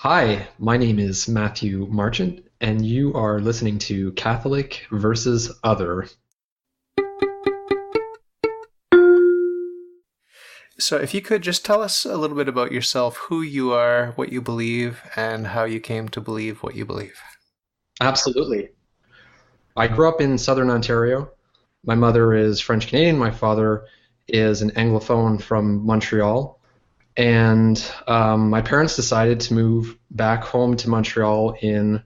Hi, my name is Matthew Marchant, and you are listening to Catholic versus Other. So, if you could just tell us a little bit about yourself, who you are, what you believe, and how you came to believe what you believe. Absolutely. I grew up in Southern Ontario. My mother is French Canadian. My father is an Anglophone from Montreal. And my parents decided to move back home to Montreal in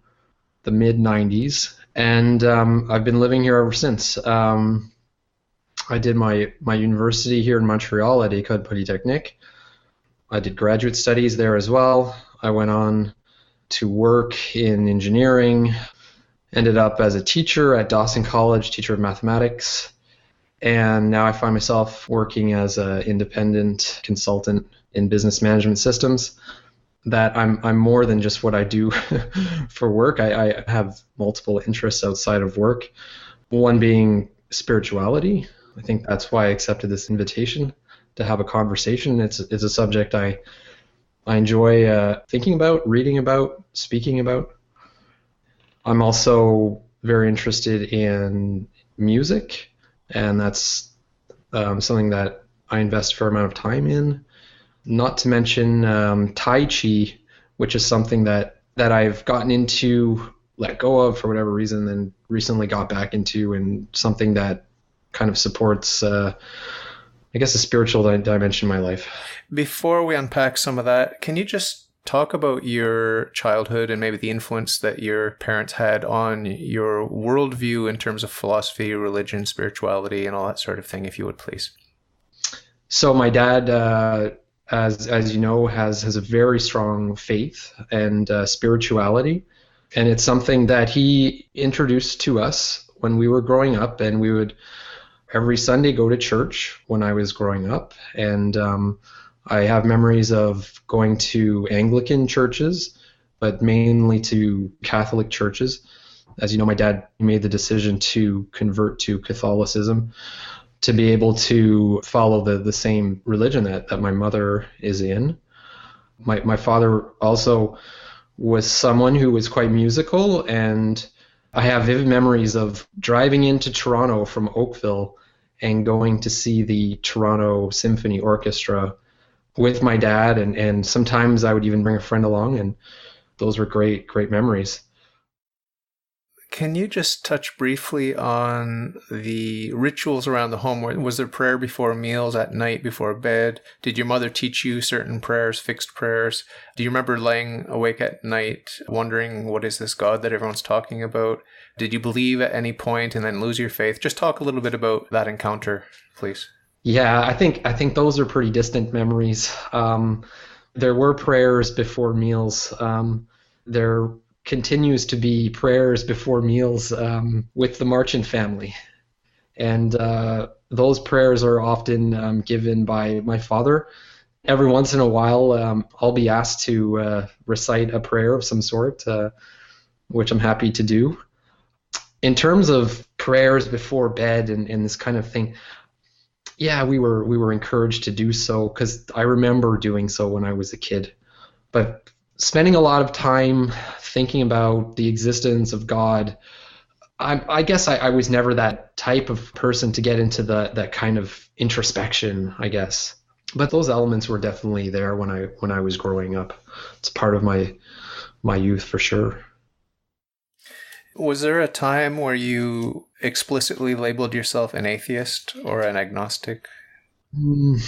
the mid 90s. And I've been living here ever since. I did my university here in Montreal at École Polytechnique. I did graduate studies there as well. I went on to work in engineering, ended up as a teacher at Dawson College, teacher of mathematics, and now I find myself working as an independent consultant in business management systems. That I'm more than just what I do for work. I have multiple interests outside of work, one being spirituality. I think that's why I accepted this invitation to have a conversation. It's a subject I enjoy thinking about, reading about, speaking about. I'm also very interested in music, and that's something that I invest a fair amount of time in. Not to mention Tai Chi, which is something that I've gotten into, let go of for whatever reason, then recently got back into, and something that kind of supports, I guess, a spiritual dimension in my life. Before we unpack some of that, can you just talk about your childhood and maybe the influence that your parents had on your worldview in terms of philosophy, religion, spirituality, and all that sort of thing, if you would please? So my dad, as you know, has a very strong faith and spirituality, and it's something that he introduced to us when we were growing up, and we would every Sunday go to church when I was growing up, and I have memories of going to Anglican churches, but mainly to Catholic churches. As you know, my dad made the decision to convert to Catholicism to be able to follow the same religion that my mother is in. My father also was someone who was quite musical, and I have vivid memories of driving into Toronto from Oakville and going to see the Toronto Symphony Orchestra with my dad, and sometimes I would even bring a friend along, and those were great memories. Can you just touch briefly on the rituals around the home? Was there prayer before meals, at night, before bed? Did your mother teach you certain prayers, fixed prayers? Do you remember laying awake at night wondering, what is this God that everyone's talking about? Did you believe at any point and then lose your faith? Just talk a little bit about that encounter, please. Yeah, I think those are pretty distant memories. There were prayers before meals. There continues to be prayers before meals with the Marchant family, and those prayers are often given by my father. Every once in a while, I'll be asked to recite a prayer of some sort, which I'm happy to do. In terms of prayers before bed and this kind of thing, yeah, we were encouraged to do so because I remember doing so when I was a kid. But spending a lot of time thinking about the existence of God, I guess I was never that type of person to get into that kind of introspection, I guess. But those elements were definitely there when I was growing up. It's part of my youth for sure. Was there a time where you explicitly labeled yourself an atheist or an agnostic? Mm.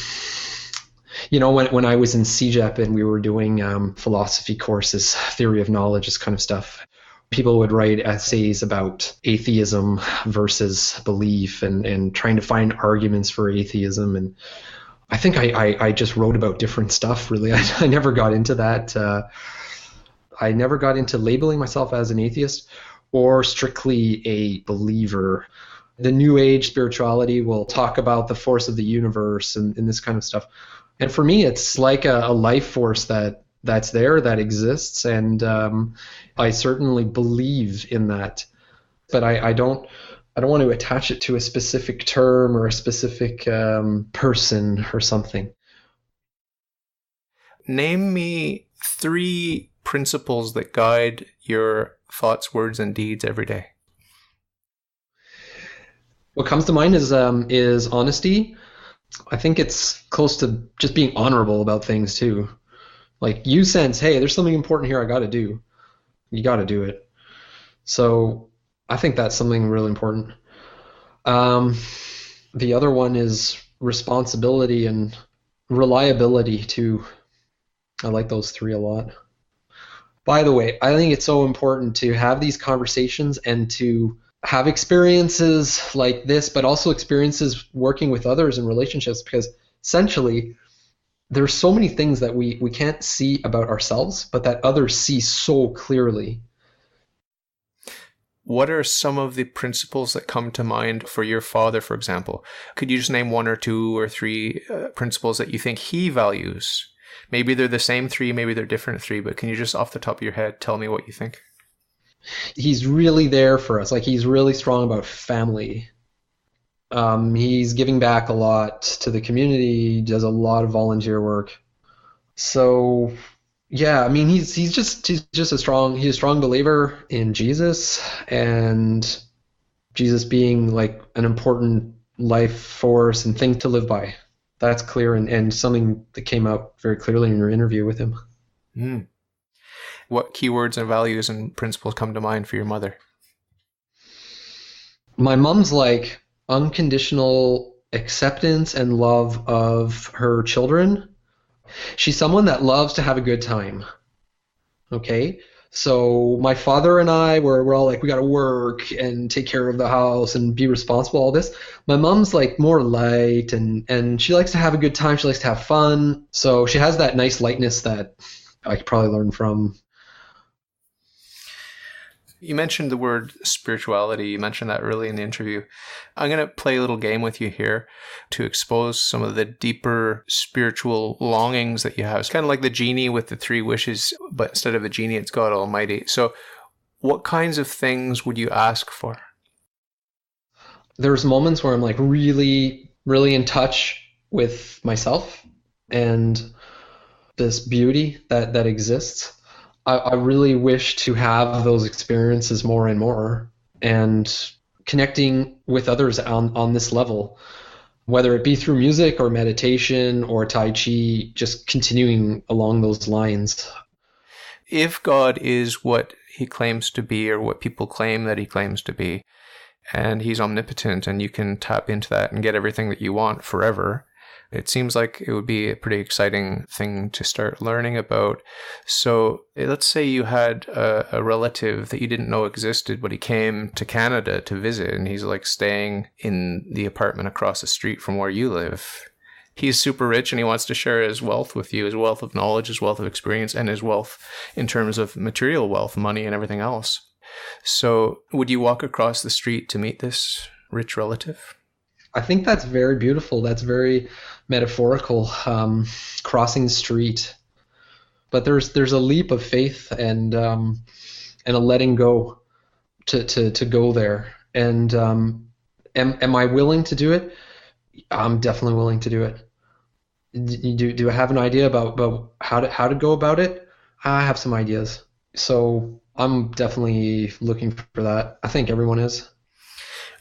You know, when I was in CEGEP and we were doing philosophy courses, theory of knowledge, this kind of stuff, people would write essays about atheism versus belief and trying to find arguments for atheism. And I think I just wrote about different stuff, really. I never got into that. I never got into labeling myself as an atheist or strictly a believer. The New Age spirituality will talk about the force of the universe and this kind of stuff. And for me, it's like a life force that's there, that exists, and I certainly believe in that. But I don't want to attach it to a specific term or a specific person or something. Name me three principles that guide your thoughts, words, and deeds every day? What comes to mind is honesty. I think it's close to just being honorable about things too. Like you sense, hey, there's something important here I got to do. You got to do it. So I think that's something really important. The other one is responsibility and reliability too. I like those three a lot. By the way, I think it's so important to have these conversations and to have experiences like this, but also experiences working with others in relationships, because essentially there's so many things that we can't see about ourselves, but that others see so clearly. What are some of the principles that come to mind for your father, for example? Could you just name one or two or three principles that you think he values? Maybe they're the same three, maybe they're different three, but can you just off the top of your head tell me what you think? He's really there for us. Like, he's really strong about family. He's giving back a lot to the community. He does a lot of volunteer work. So yeah, I mean, he's a strong believer in Jesus, and Jesus being like an important life force and thing to live by. That's clear, and something that came out very clearly in your interview with him. Mm. What keywords and values and principles come to mind for your mother? My mom's like unconditional acceptance and love of her children. She's someone that loves to have a good time. Okay? So my father and I we're all like, we got to work and take care of the house and be responsible, all this. My mom's like more light, and she likes to have a good time. She likes to have fun. So she has that nice lightness that I could probably learn from. You mentioned the word spirituality. You mentioned that early in the interview. I'm going to play a little game with you here to expose some of the deeper spiritual longings that you have. It's kind of like the genie with the three wishes, but instead of a genie, it's God Almighty. So what kinds of things would you ask for? There's moments where I'm like really, really in touch with myself and this beauty that exists. I really wish to have those experiences more and more, and connecting with others on this level, whether it be through music or meditation or Tai Chi, just continuing along those lines. If God is what he claims to be, or what people claim that he claims to be, and he's omnipotent and you can tap into that and get everything that you want forever, it seems like it would be a pretty exciting thing to start learning about. So let's say you had a relative that you didn't know existed, but he came to Canada to visit, and he's like staying in the apartment across the street from where you live. He's super rich and he wants to share his wealth with you, his wealth of knowledge, his wealth of experience, and his wealth in terms of material wealth, money and everything else. So would you walk across the street to meet this rich relative? I think that's very beautiful. That's very metaphorical, crossing the street. But there's a leap of faith and a letting go to go there. And am I willing to do it? I'm definitely willing to do it. Do I have an idea about how to go about it? I have some ideas. So I'm definitely looking for that. I think everyone is.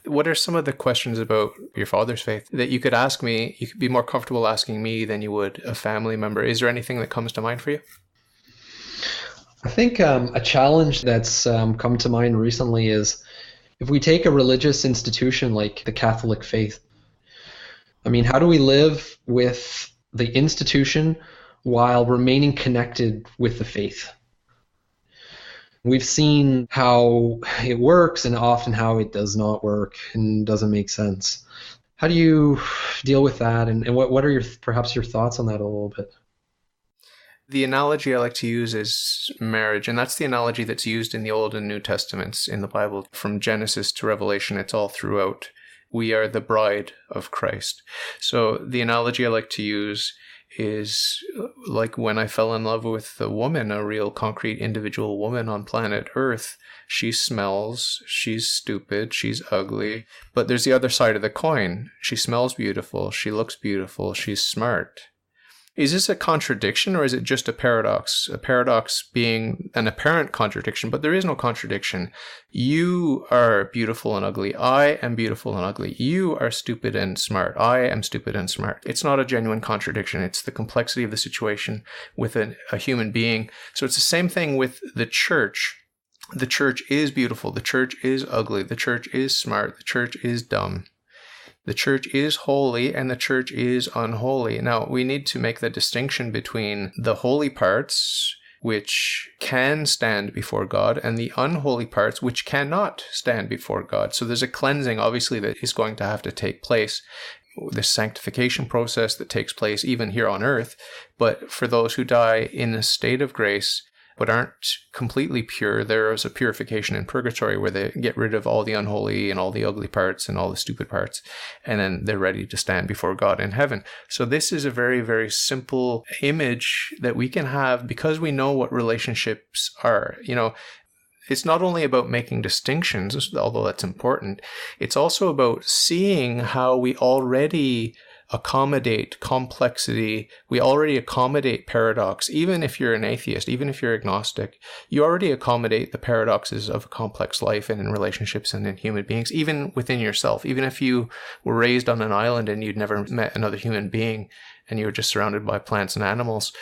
What are some of the questions about your father's faith that you could ask me, you could be more comfortable asking me than you would a family member? Is there anything that comes to mind for you? I think a challenge that's come to mind recently is if we take a religious institution like the Catholic faith. I mean, how do we live with the institution while remaining connected with the faith? We've seen how it works and often how it does not work and doesn't make sense. How do you deal with that? And what are perhaps your thoughts on that a little bit? The analogy I like to use is marriage, and that's the analogy that's used in the Old and New Testaments in the Bible. From Genesis to Revelation, it's all throughout. We are the bride of Christ. So the analogy I like to use is like when I fell in love with a woman, a real concrete individual woman on planet Earth. She smells, she's stupid, she's ugly, but there's the other side of the coin. She smells beautiful, she looks beautiful, she's smart. Is this a contradiction, or is it just a paradox? A paradox being an apparent contradiction, but there is no contradiction. You are beautiful and ugly. I am beautiful and ugly. You are stupid and smart. I am stupid and smart. It's not a genuine contradiction. It's the complexity of the situation with a human being. So it's the same thing with the church. The church is beautiful. The church is ugly. The church is smart. The church is dumb. The church is holy and the church is unholy. Now, we need to make the distinction between the holy parts, which can stand before God, and the unholy parts, which cannot stand before God. So there's a cleansing, obviously, that is going to have to take place. This sanctification process that takes place even here on earth. But for those who die in a state of grace, but aren't completely pure, there is a purification in purgatory where they get rid of all the unholy and all the ugly parts and all the stupid parts, and then they're ready to stand before God in heaven. So this is a very, very simple image that we can have because we know what relationships are. It's not only about making distinctions, although that's important. It's also about seeing how we already accommodate complexity. We already accommodate paradox. Even if you're an atheist, even if you're agnostic, you already accommodate the paradoxes of a complex life and in relationships and in human beings, even within yourself. Even if you were raised on an island and you'd never met another human being and you were just surrounded by plants and animals,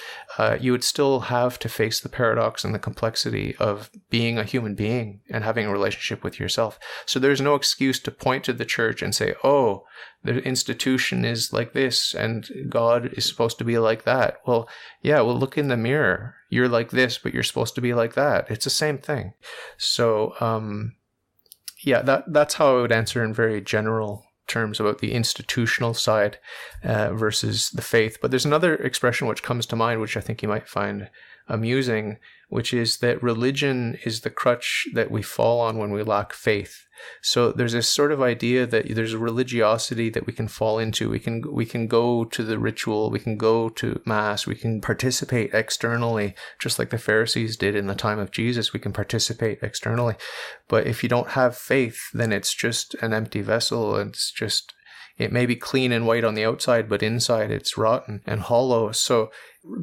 you would still have to face the paradox and the complexity of being a human being and having a relationship with yourself. So there's no excuse to point to the church and say, oh, the institution is like this and God is supposed to be like that. Well, look in the mirror. You're like this, but you're supposed to be like that. It's the same thing. So, that's how I would answer in very general terms about the institutional side versus the faith. But there's another expression which comes to mind, which I think you might find amusing, which is that religion is the crutch that we fall on when we lack faith. So there's this sort of idea that there's a religiosity that we can fall into. We can go to the ritual, we can go to mass, we can participate externally, just like the Pharisees did in the time of Jesus. We can participate externally. But if you don't have faith, then it's just an empty vessel. It may be clean and white on the outside, but inside it's rotten and hollow. So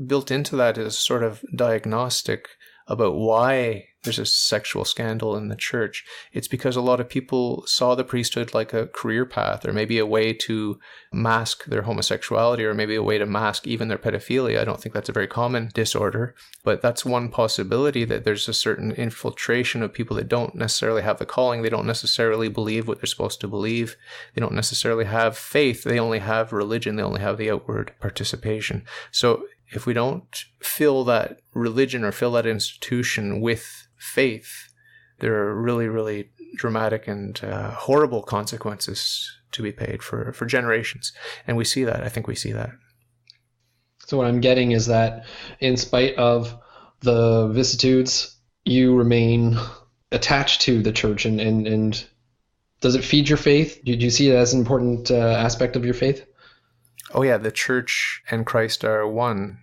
built into that is sort of diagnostic about why there's a sexual scandal in the church. It's because a lot of people saw the priesthood like a career path, or maybe a way to mask their homosexuality, or maybe a way to mask even their pedophilia. I don't think that's a very common disorder, but that's one possibility, that there's a certain infiltration of people that don't necessarily have the calling. They don't necessarily believe what they're supposed to believe. They don't necessarily have faith. They only have religion. They only have the outward participation. So if we don't fill that religion or fill that institution with faith, there are really, really dramatic and horrible consequences to be paid for generations. And we see that. I think we see that. So what I'm getting is that in spite of the vicissitudes, you remain attached to the church. And does it feed your faith? Do you see it as an important aspect of your faith? Oh yeah, the church and Christ are one.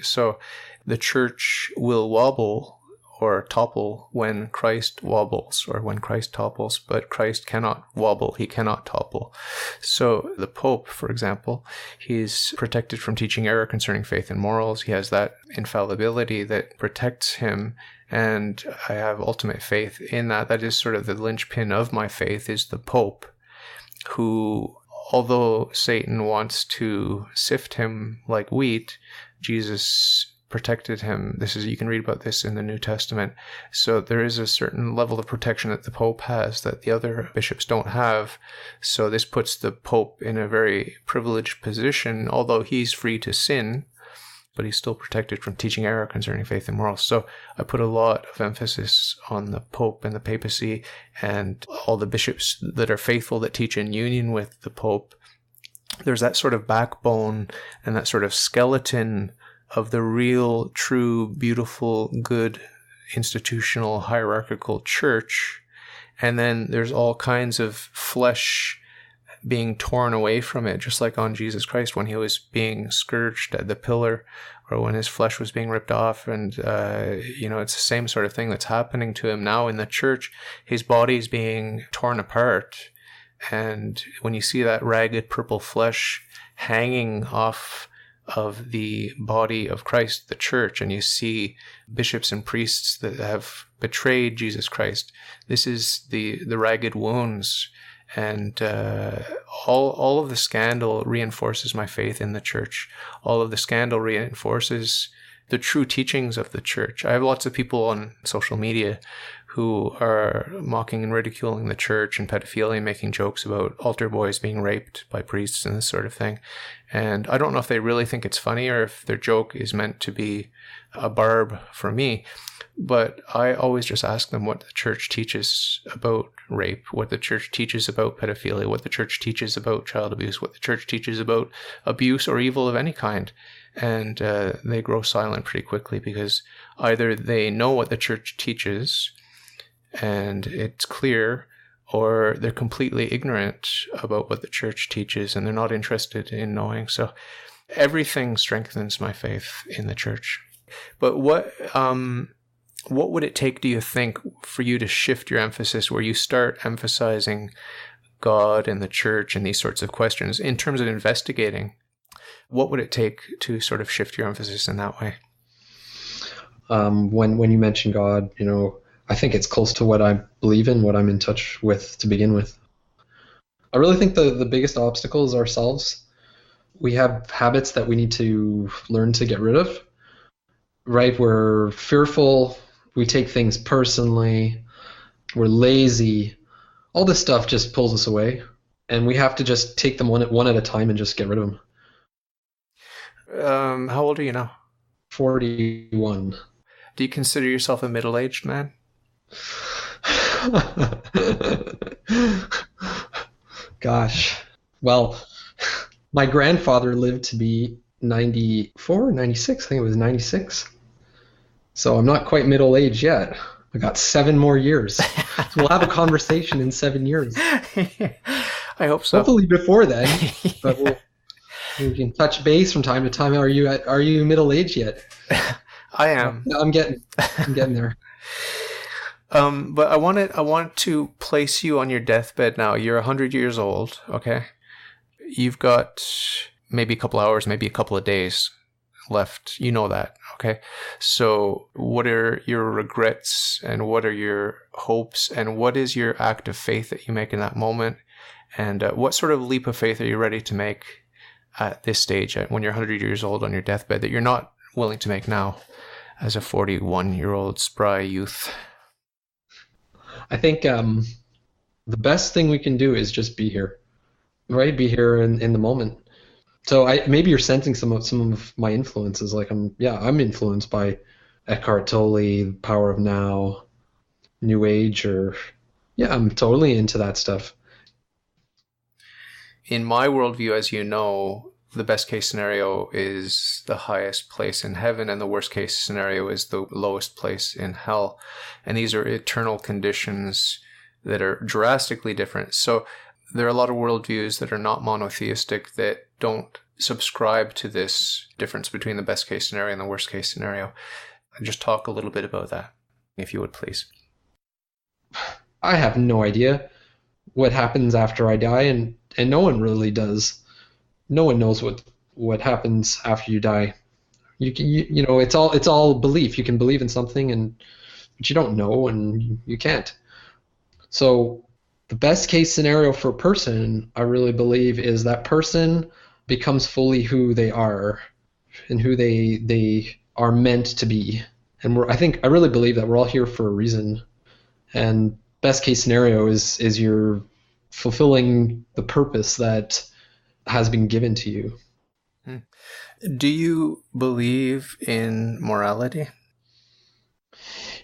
So the church will wobble or topple when Christ wobbles, or when Christ topples, but Christ cannot wobble, he cannot topple. So the Pope, for example, he's protected from teaching error concerning faith and morals. He has that infallibility that protects him, and I have ultimate faith in that. That is sort of the linchpin of my faith, is the Pope, who, although Satan wants to sift him like wheat, Jesus protected him. You can read about this in the New Testament. So there is a certain level of protection that the Pope has that the other bishops don't have. So this puts the Pope in a very privileged position, although he's free to sin, but he's still protected from teaching error concerning faith and morals. So I put a lot of emphasis on the Pope and the papacy and all the bishops that are faithful, that teach in union with the Pope. There's that sort of backbone and that sort of skeleton of the real, true, beautiful, good, institutional, hierarchical church. And then there's all kinds of flesh being torn away from it, just like on Jesus Christ when he was being scourged at the pillar, or when his flesh was being ripped off. And, it's the same sort of thing that's happening to him now in the church. His body is being torn apart. And when you see that ragged purple flesh hanging off of the body of Christ, the church, and you see bishops and priests that have betrayed Jesus Christ. This is the ragged wounds, and all of the scandal reinforces my faith in the church. All of the scandal reinforces the true teachings of the church. I have lots of people on social media who are mocking and ridiculing the church and pedophilia, making jokes about altar boys being raped by priests and this sort of thing. And I don't know if they really think it's funny or if their joke is meant to be a barb for me. But I always just ask them what the church teaches about rape, what the church teaches about pedophilia, what the church teaches about child abuse, what the church teaches about abuse or evil of any kind. And they grow silent pretty quickly because either they know what the church teaches and it's clear, or they're completely ignorant about what the church teaches and they're not interested in knowing. So everything strengthens my faith in the church. But what would it take, do you think, for you to shift your emphasis where you start emphasizing God and the church and these sorts of questions in terms of investigating? What would it take to sort of shift your emphasis in that way? When you mention God, I think it's close to what I believe in, what I'm in touch with to begin with. I really think the biggest obstacle is ourselves. We have habits that we need to learn to get rid of, right? We're fearful. We take things personally. We're lazy. All this stuff just pulls us away, and we have to just take them one at a time and just get rid of them. How old are you now? 41. Do you consider yourself a middle-aged man? Gosh. Well, my grandfather lived to be 94, 96. I think it was 96. So I'm not quite middle-aged yet. I got 7 more years. So we'll have a conversation in 7 years. I hope so. Hopefully before then. But we can touch base from time to time. Are you middle-aged yet? I am. I'm getting there. But I want to place you on your deathbed now. You're 100 years old, okay? You've got maybe a couple hours, maybe a couple of days left. You know that, okay? So what are your regrets and what are your hopes and what is your act of faith that you make in that moment? And what sort of leap of faith are you ready to make at this stage, when you're 100 years old on your deathbed, that you're not willing to make now as a 41-year-old spry youth? I think the best thing we can do is just be here, right? Be here in the moment. So maybe you're sensing some of my influences. Like I'm influenced by Eckhart Tolle, Power of Now, New Age, I'm totally into that stuff. In my worldview, as you know, the best case scenario is the highest place in heaven and the worst case scenario is the lowest place in hell. And these are eternal conditions that are drastically different. So there are a lot of worldviews that are not monotheistic that don't subscribe to this difference between the best case scenario and the worst case scenario. Just talk a little bit about that, if you would, please. I have no idea what happens after I die, and no one really does. No one knows what happens after you die. It's all belief. You can believe in something, but you don't know, and you can't. So the best case scenario for a person, I really believe, is that person becomes fully who they are and who they are meant to be. And I really believe that we're all here for a reason. And best case scenario is you're fulfilling the purpose that has been given to you. Do you believe in morality?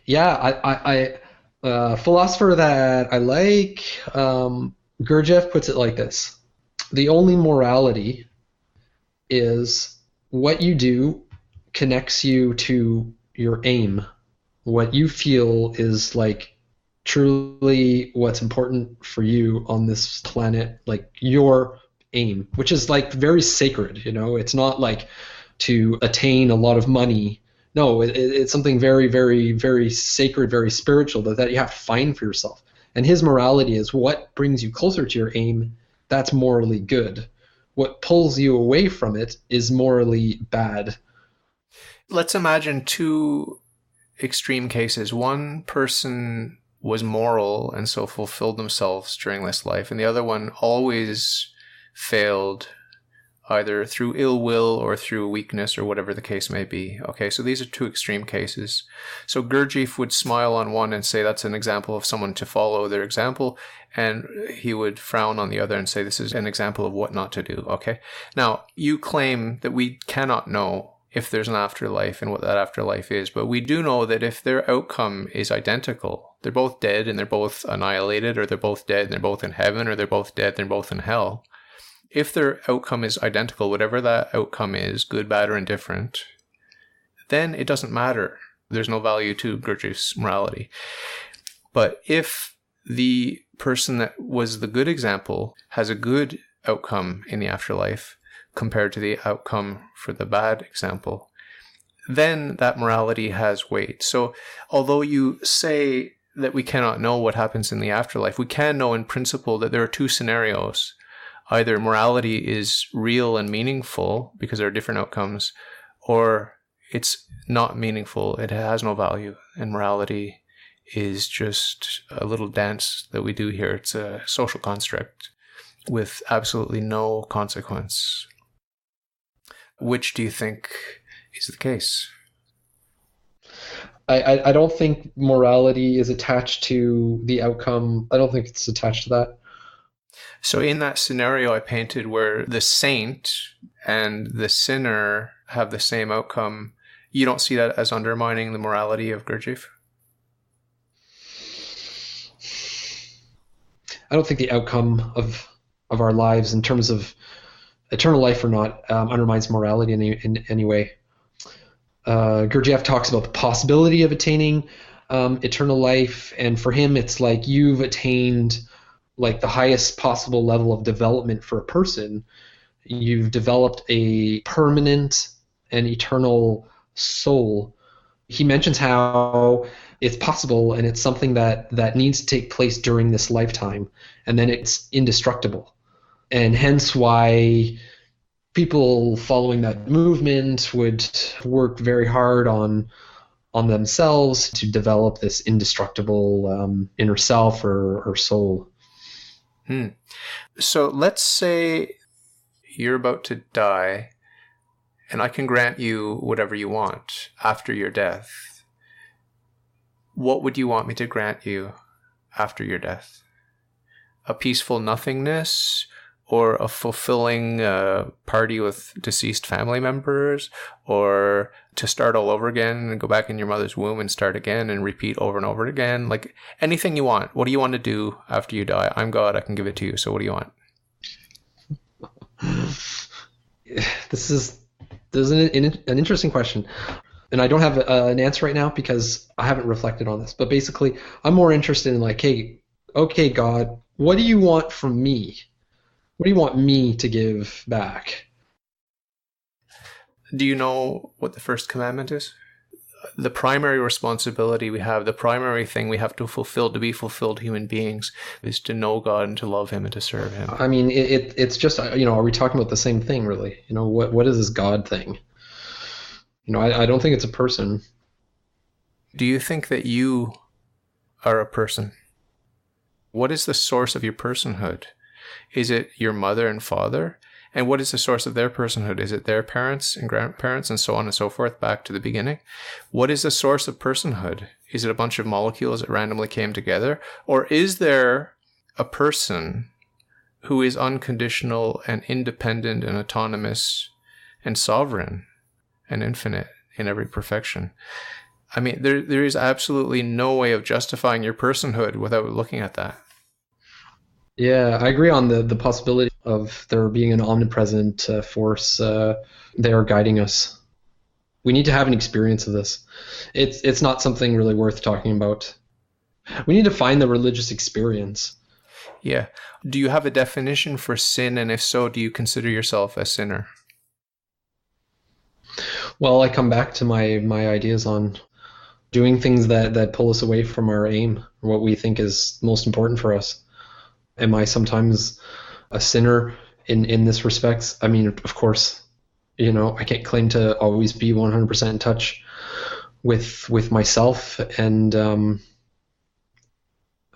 Yeah, I philosopher that I like, Gurdjieff puts it like this: the only morality is what you do connects you to your aim. What you feel is like truly what's important for you on this planet, like your aim, which is like very sacred. It's not like to attain a lot of money. No, it's something very, very, very sacred, very spiritual that you have to find for yourself. And his morality is what brings you closer to your aim. That's morally good. what pulls you away from it is morally bad. Let's imagine two extreme cases. One person was moral and so fulfilled themselves during this life, and the other one always failed, either through ill will or through weakness or whatever the case may be. Okay, so these are two extreme cases. So Gurdjieff would smile on one and say that's an example of someone to follow their example, and he would frown on the other and say this is an example of what not to do. Okay, now you claim that we cannot know if there's an afterlife and what that afterlife is, but we do know that if their outcome is identical, they're both dead and they're both annihilated, or they're both dead and they're both in heaven, or they're both dead and they're both in hell. If their outcome is identical, whatever that outcome is, good, bad, or indifferent, then it doesn't matter. There's no value to Gurdjieff's morality. But if the person that was the good example has a good outcome in the afterlife compared to the outcome for the bad example, then that morality has weight. So although you say that we cannot know what happens in the afterlife, we can know in principle that there are two scenarios. Either morality is real and meaningful because there are different outcomes, or it's not meaningful, it has no value, and morality is just a little dance that we do here. It's a social construct with absolutely no consequence. Which do you think is the case? I don't think morality is attached to the outcome. I don't think it's attached to that. So in that scenario I painted where the saint and the sinner have the same outcome, you don't see that as undermining the morality of Gurdjieff? I don't think the outcome of our lives in terms of eternal life or not undermines morality in any way. Gurdjieff talks about the possibility of attaining eternal life, and for him it's like you've attained like the highest possible level of development for a person. You've developed a permanent and eternal soul. He mentions how it's possible and it's something that needs to take place during this lifetime, and then it's indestructible. And hence why people following that movement would work very hard on themselves to develop this indestructible inner self or soul. So let's say you're about to die and I can grant you whatever you want after your death. What would you want me to grant you after your death? A peaceful nothingness, or a fulfilling party with deceased family members, or to start all over again and go back in your mother's womb and start again and repeat over and over again? Like anything you want. What do you want to do after you die? I'm God, I can give it to you. So what do you want? This is an interesting question. And I don't have an answer right now because I haven't reflected on this. But basically, I'm more interested in like, hey, okay, God, what do you want from me? What do you want me to give back? Do you know what the first commandment is? The primary responsibility we have, the primary thing we have to fulfill to be fulfilled human beings, is to know God and to love Him and to serve Him. I mean, it's just, are we talking about the same thing, really? What is this God thing? I don't think it's a person. Do you think that you are a person? What is the source of your personhood? Is it your mother and father? And what is the source of their personhood? Is it their parents and grandparents and so on and so forth back to the beginning? What is the source of personhood? Is it a bunch of molecules that randomly came together? Or is there a person who is unconditional and independent and autonomous and sovereign and infinite in every perfection? I mean, there is absolutely no way of justifying your personhood without looking at that. Yeah, I agree on the possibility of there being an omnipresent force there guiding us. We need to have an experience of this. It's not something really worth talking about. We need to find the religious experience. Yeah. Do you have a definition for sin, and if so, do you consider yourself a sinner? Well, I come back to my ideas on doing things that pull us away from our aim, what we think is most important for us. Am I sometimes a sinner in this respect. I mean, of course, I can't claim to always be 100% in touch with myself, and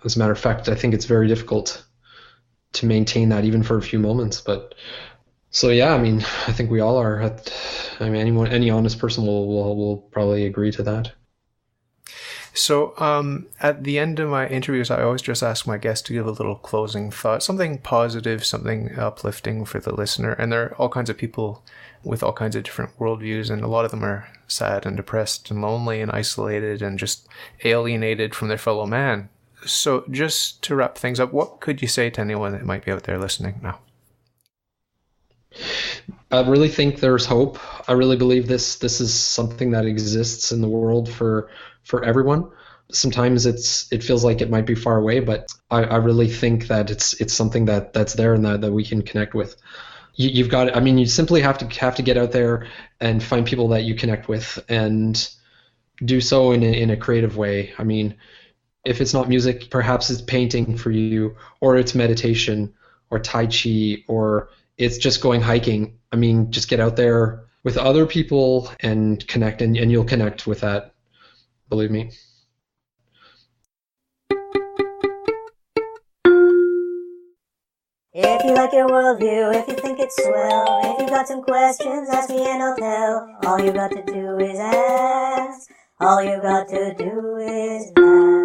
as a matter of fact, I think it's very difficult to maintain that even for a few moments. But so yeah, I mean, I think we all are. Any honest person will probably agree to that. So at the end of my interviews, I always just ask my guests to give a little closing thought, something positive, something uplifting for the listener. And there are all kinds of people with all kinds of different worldviews, and a lot of them are sad and depressed and lonely and isolated and just alienated from their fellow man. So just to wrap things up, what could you say to anyone that might be out there listening now? I really think there's hope. I really believe this is something that exists in the world for everyone. Sometimes it feels like it might be far away, but I really think that it's something that's there and that we can connect with. You've got, I mean, you simply have to get out there and find people that you connect with, and do so in a creative way. I mean, if it's not music, perhaps it's painting for you, or it's meditation, or Tai Chi, or it's just going hiking. I mean, just get out there with other people and connect, and you'll connect with that. Believe me. If you like your worldview, if you think it's swell, if you got some questions, ask me and I'll tell. All you got to do is ask. All you got to do is ask.